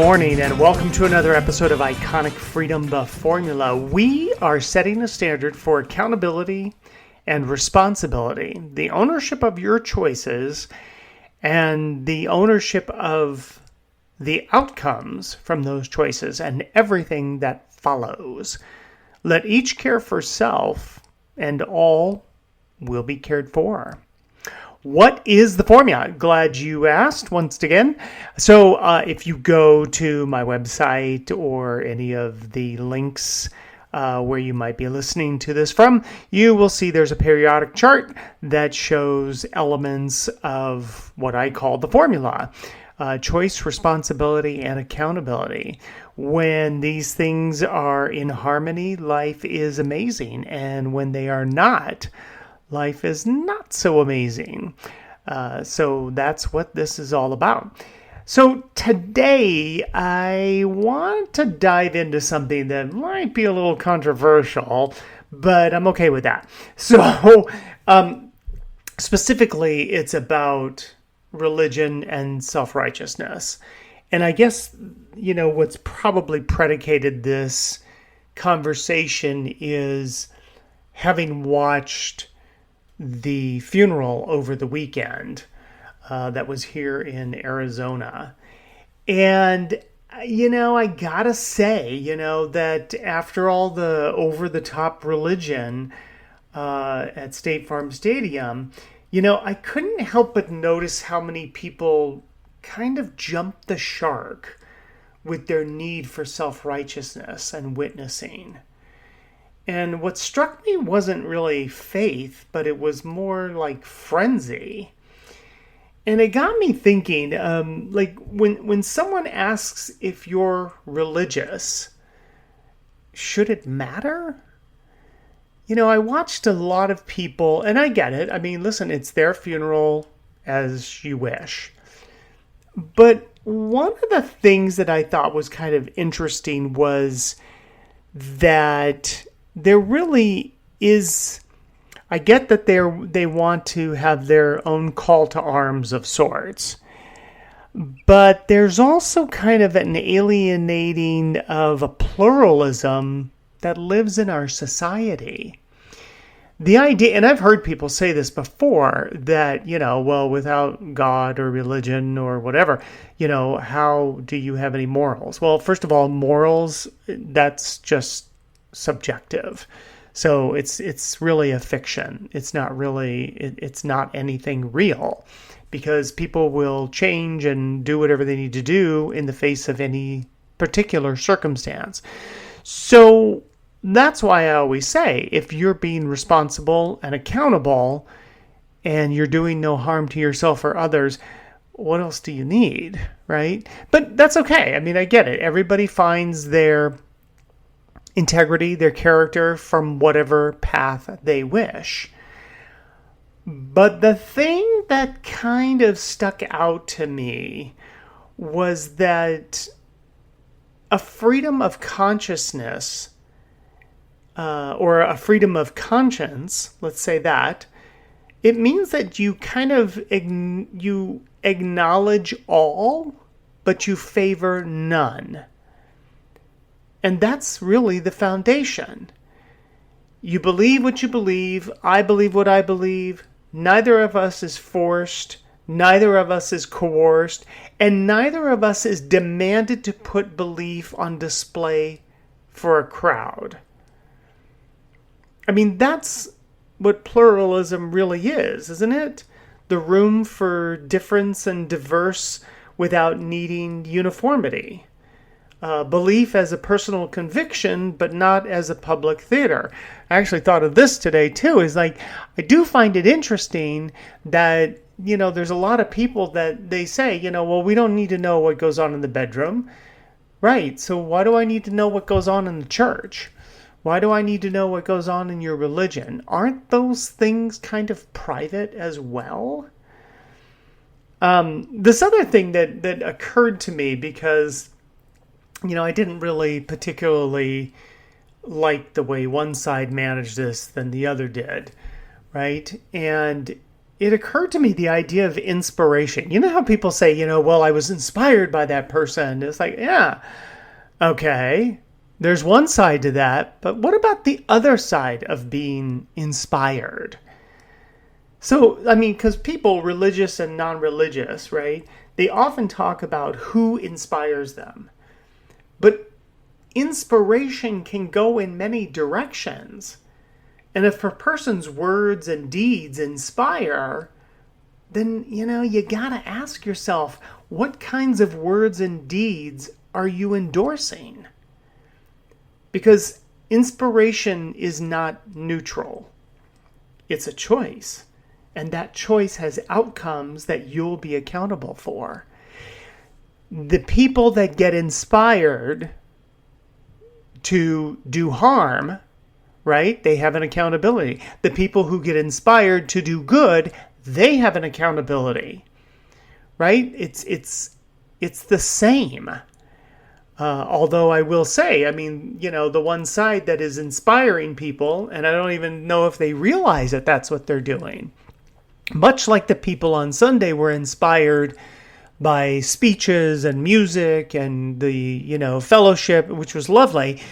morning and welcome to another episode of Iconic Freedom, the Formula. We are setting a standard for accountability and responsibility, the ownership of your choices and the ownership of the outcomes from those choices and everything that follows. Let each care for self and all will be cared for. What is the formula? Glad you asked once again. So if you go to my website or any of the links where you might be listening to this from, you will see there's a periodic chart that shows elements of what I call the formula. Choice, responsibility, and accountability. When these things are in harmony, life is amazing. And when they are not, life is not so amazing. So that's what this is all about. So today I want to dive into something that might be a little controversial, but I'm okay with that. So specifically, it's about religion and self-righteousness. And I guess, what's probably predicated this conversation is having watched the funeral over the weekend that was here in Arizona. And, I gotta say, that after all the over-the-top religion at State Farm Stadium, I couldn't help but notice how many people kind of jumped the shark with their need for self-righteousness and witnessing. And what struck me wasn't really faith, but it was more like frenzy. And it got me thinking, when someone asks if you're religious, should it matter? I watched a lot of people, and I get it. I mean, listen, it's their funeral as you wish. But one of the things that I thought was kind of interesting was that there really is, I get that they want to have their own call to arms of sorts, but there's also kind of an alienating of a pluralism that lives in our society. The idea, and I've heard people say this before, that, without God or religion or whatever, how do you have any morals? Well, first of all, morals, that's just subjective. So it's really a fiction. It's not really, it's not anything real, because people will change and do whatever they need to do in the face of any particular circumstance. So that's why I always say, if you're being responsible and accountable and you're doing no harm to yourself or others, what else do you need, right? But that's okay. I mean, I get it. Everybody finds their integrity, their character from whatever path they wish. But the thing that kind of stuck out to me was that a freedom of consciousness or a freedom of conscience, let's say that, it means that you kind of you acknowledge all, but you favor none. And that's really the foundation. You believe what you believe. I believe what I believe. Neither of us is forced. Neither of us is coerced. And neither of us is demanded to put belief on display for a crowd. I mean, that's what pluralism really is, isn't it? The room for difference and diverse without needing uniformity. Belief as a personal conviction, but not as a public theater. I actually thought of this today too, is I do find it interesting that, there's a lot of people that they say, well, we don't need to know what goes on in the bedroom. Right. So why do I need to know what goes on in the church? Why do I need to know what goes on in your religion? Aren't those things kind of private as well? This other thing that occurred to me, because I didn't really particularly like the way one side managed this than the other did, right? And it occurred to me the idea of inspiration. You know how people say, well, I was inspired by that person. It's like, yeah, okay. There's one side to that, but what about the other side of being inspired? So, because people, religious and non-religious, right, they often talk about who inspires them. But inspiration can go in many directions. And if a person's words and deeds inspire, then, you gotta ask yourself, what kinds of words and deeds are you endorsing? Because inspiration is not neutral. It's a choice. And that choice has outcomes that you'll be accountable for. The people that get inspired to do harm, right? They have an accountability. The people who get inspired to do good, they have an accountability, right? It's the same. Although I will say, the one side that is inspiring people, and I don't even know if they realize that that's what they're doing. Much like the people on Sunday were inspired by speeches and music and the, fellowship, which was lovely.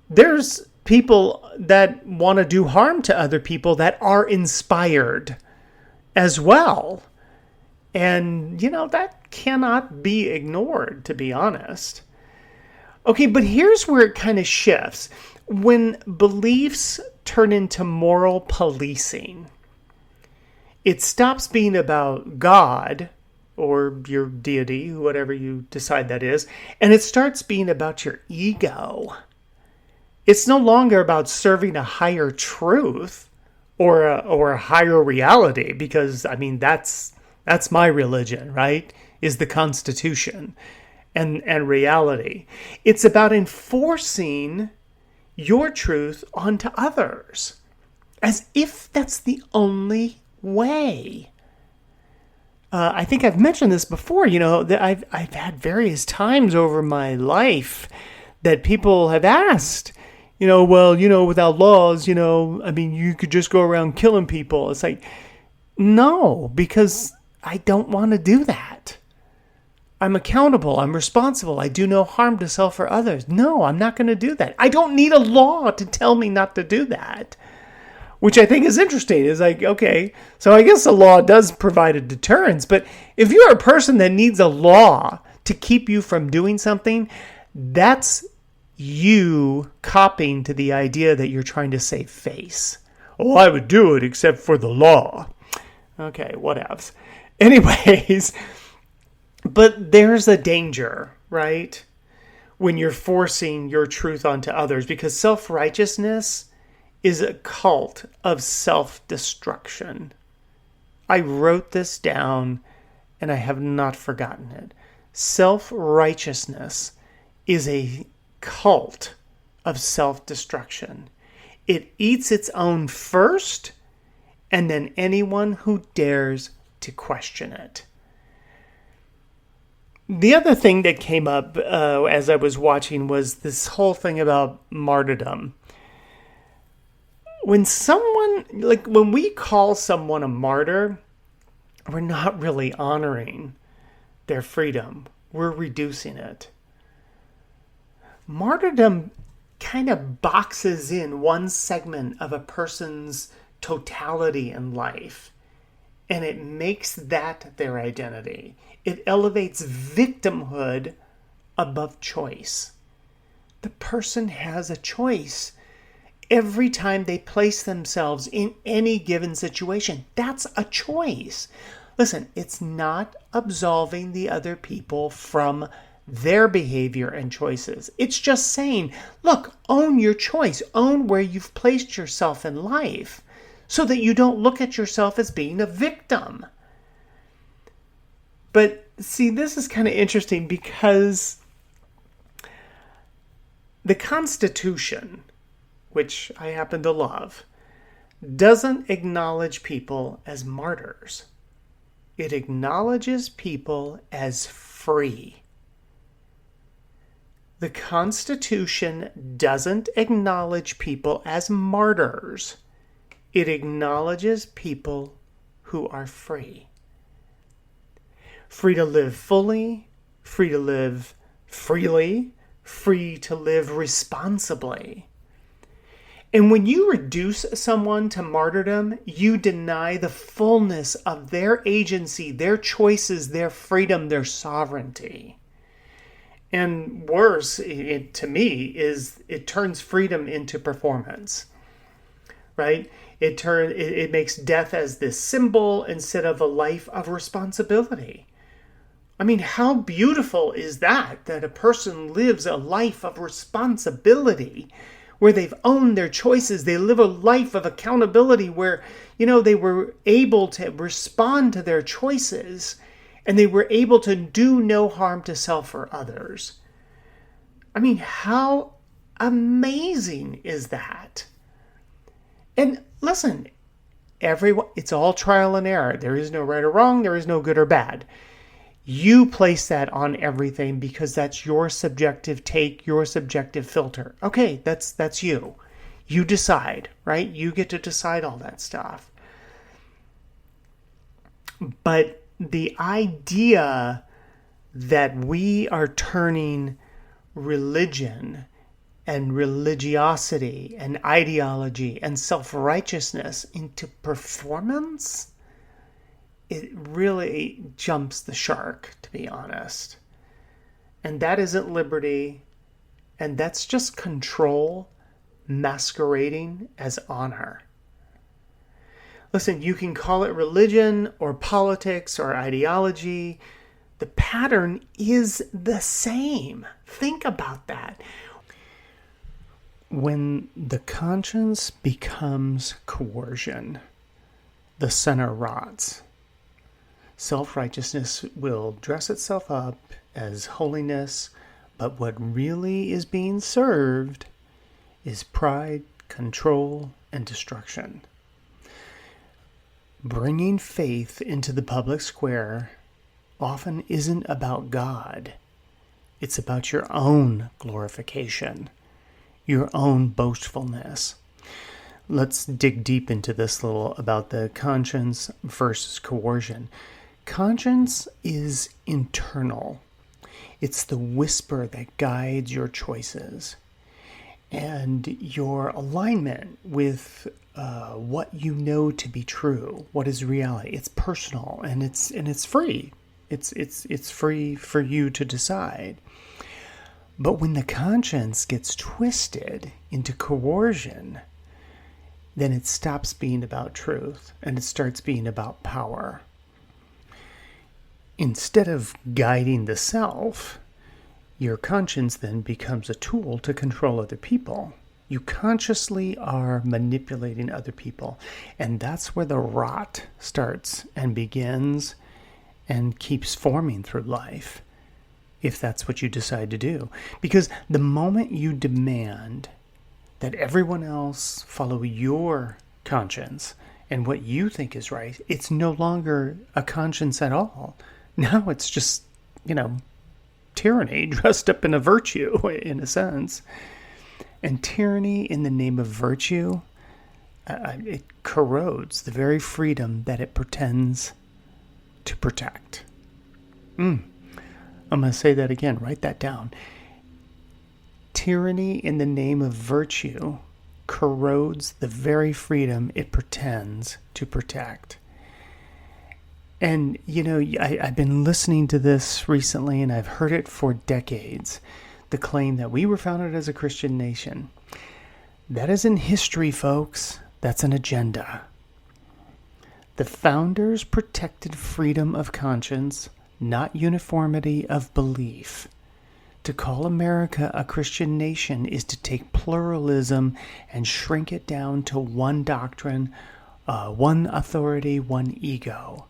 There's people that want to do harm to other people that are inspired as well. And, that cannot be ignored, to be honest. Okay, but here's where it kind of shifts. When beliefs turn into moral policing, it stops being about God or your deity, whatever you decide that is, and it starts being about your ego. It's no longer about serving a higher truth or a higher reality, because that's my religion, right? Is the Constitution and reality. It's about enforcing your truth onto others, as if that's the only way. I think I've mentioned this before, that I've had various times over my life that people have asked, without laws, you could just go around killing people. It's like, no, because I don't want to do that. I'm accountable. I'm responsible. I do no harm to self or others. No, I'm not going to do that. I don't need a law to tell me not to do that. Which I think is interesting. Is like, okay, so I guess the law does provide a deterrence, but if you're a person that needs a law to keep you from doing something, that's you copying to the idea that you're trying to save face. Oh, I would do it except for the law. Okay, whatevs. Anyways, but there's a danger, right? When you're forcing your truth onto others, because self-righteousness is a cult of self-destruction. I wrote this down and I have not forgotten it. Self-righteousness is a cult of self-destruction. It eats its own first, and then anyone who dares to question it. The other thing that came up as I was watching was this whole thing about martyrdom. When we call someone a martyr, we're not really honoring their freedom. We're reducing it. Martyrdom kind of boxes in one segment of a person's totality in life, and it makes that their identity. It elevates victimhood above choice. The person has a choice every time they place themselves in any given situation. That's a choice. Listen, it's not absolving the other people from their behavior and choices. It's just saying, look, own your choice. Own where you've placed yourself in life so that you don't look at yourself as being a victim. But see, this is kind of interesting because the Constitution, which I happen to love, doesn't acknowledge people as martyrs. It acknowledges people as free. The Constitution doesn't acknowledge people as martyrs. It acknowledges people who are free. Free to live fully, free to live freely, free to live responsibly. And when you reduce someone to martyrdom, you deny the fullness of their agency, their choices, their freedom, their sovereignty. And worse, to me, is it turns freedom into performance, right? It makes death as this symbol instead of a life of responsibility. I mean, how beautiful is that a person lives a life of responsibility, where they've owned their choices. They live a life of accountability where, they were able to respond to their choices and they were able to do no harm to self or others. I mean, how amazing is that? And listen, it's all trial and error. There is no right or wrong. There is no good or bad. You place that on everything because that's your subjective take, your subjective filter. Okay, that's you. You decide, right? You get to decide all that stuff. But the idea that we are turning religion and religiosity and ideology and self-righteousness into performance, it really jumps the shark, to be honest. And that isn't liberty, and that's just control masquerading as honor. Listen, you can call it religion or politics or ideology. The pattern is the same. Think about that. When the conscience becomes coercion, the center rots. Self-righteousness will dress itself up as holiness, but what really is being served is pride, control, and destruction. Bringing faith into the public square often isn't about God. It's about your own glorification, your own boastfulness. Let's dig deep into this little about the conscience versus coercion. Conscience is internal. It's the whisper that guides your choices and your alignment with what you know to be true, what is reality. It's personal and it's free. It's free for you to decide. But when the conscience gets twisted into coercion, then it stops being about truth and it starts being about power. Instead of guiding the self, your conscience then becomes a tool to control other people. You consciously are manipulating other people. And that's where the rot starts and begins and keeps forming through life, if that's what you decide to do. Because the moment you demand that everyone else follow your conscience and what you think is right, it's no longer a conscience at all. Now it's just, tyranny dressed up in a virtue, in a sense. And tyranny in the name of virtue, it corrodes the very freedom that it pretends to protect. I'm going to say that again. Write that down. Tyranny in the name of virtue corrodes the very freedom it pretends to protect. And, I've been listening to this recently, and I've heard it for decades. The claim that we were founded as a Christian nation. That isn't history, folks. That's an agenda. The founders protected freedom of conscience, not uniformity of belief. To call America a Christian nation is to take pluralism and shrink it down to one doctrine, one authority, one ego.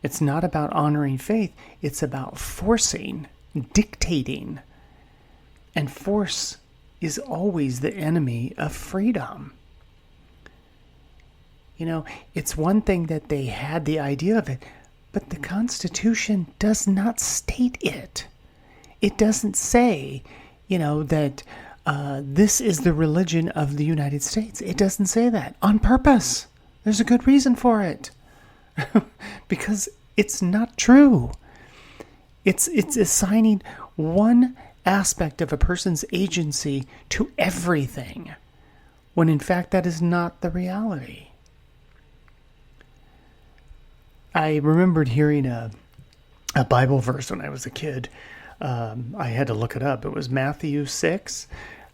It's not about honoring faith. It's about forcing, dictating. And force is always the enemy of freedom. It's one thing that they had the idea of it, but the Constitution does not state it. It doesn't say, that this is the religion of the United States. It doesn't say that on purpose. There's a good reason for it. because it's not true. It's assigning one aspect of a person's agency to everything, when in fact that is not the reality. I remembered hearing a Bible verse when I was a kid. I had to look it up. It was Matthew 6,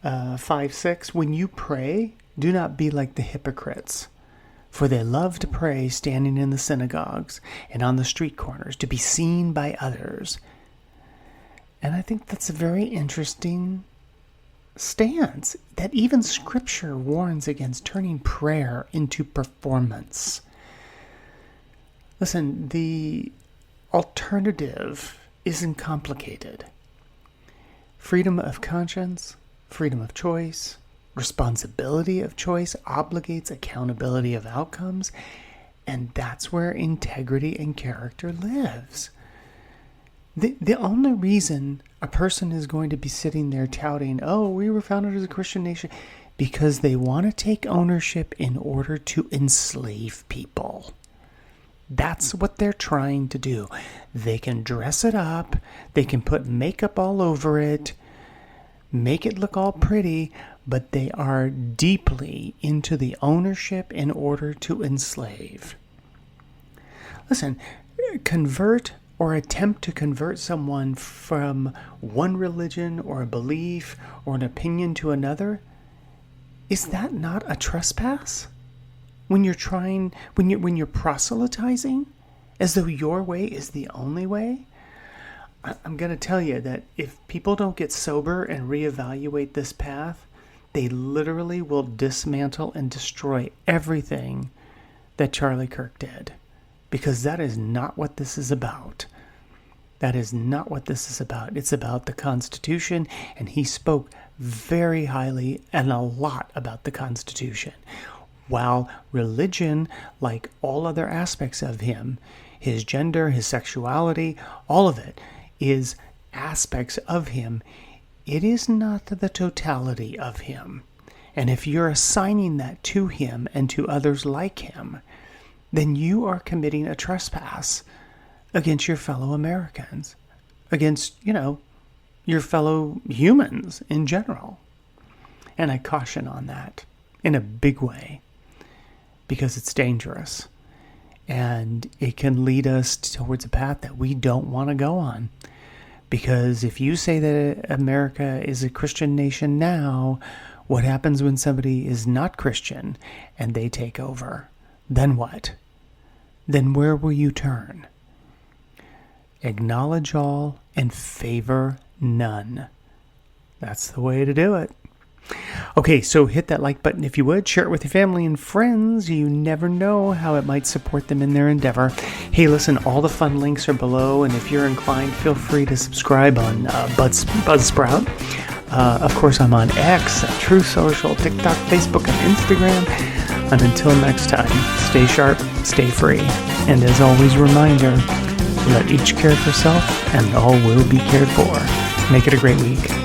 5-6. When you pray, do not be like the hypocrites, for they love to pray standing in the synagogues and on the street corners to be seen by others. And I think that's a very interesting stance, that even Scripture warns against turning prayer into performance. Listen, the alternative isn't complicated. Freedom of conscience, freedom of choice, responsibility of choice obligates accountability of outcomes, and that's where integrity and character lives. The only reason a person is going to be sitting there touting, oh, we were founded as a Christian nation, because they want to take ownership in order to enslave people. That's what they're trying to do. They can dress it up, they can put makeup all over it, make it look all pretty, but they are deeply into the ownership in order to enslave. Listen, convert or attempt to convert someone from one religion or a belief or an opinion to another, is that not a trespass? When you're proselytizing as though your way is the only way? I'm going to tell you that if people don't get sober and reevaluate this path, they literally will dismantle and destroy everything that Charlie Kirk did. Because that is not what this is about. That is not what this is about. It's about the Constitution, and he spoke very highly and a lot about the Constitution. While religion, like all other aspects of him, his gender, his sexuality, all of it is aspects of him, it is not the totality of him. And if you're assigning that to him and to others like him, then you are committing a trespass against your fellow Americans, against, your fellow humans in general. And I caution on that in a big way, because it's dangerous. And it can lead us towards a path that we don't want to go on. Because if you say that America is a Christian nation now, what happens when somebody is not Christian and they take over? Then what? Then where will you turn? Acknowledge all and favor none. That's the way to do it. Okay, so hit that like button if you would. Share it with your family and friends. You never know how it might support them in their endeavor. Hey, listen, all the fun links are below, and if you're inclined, feel free to subscribe on Buzzsprout. Of course, I'm on X, Truth Social, TikTok, Facebook, and Instagram. And until next time, stay sharp, stay free. And as always, reminder, let each care for self, and all will be cared for. Make it a great week.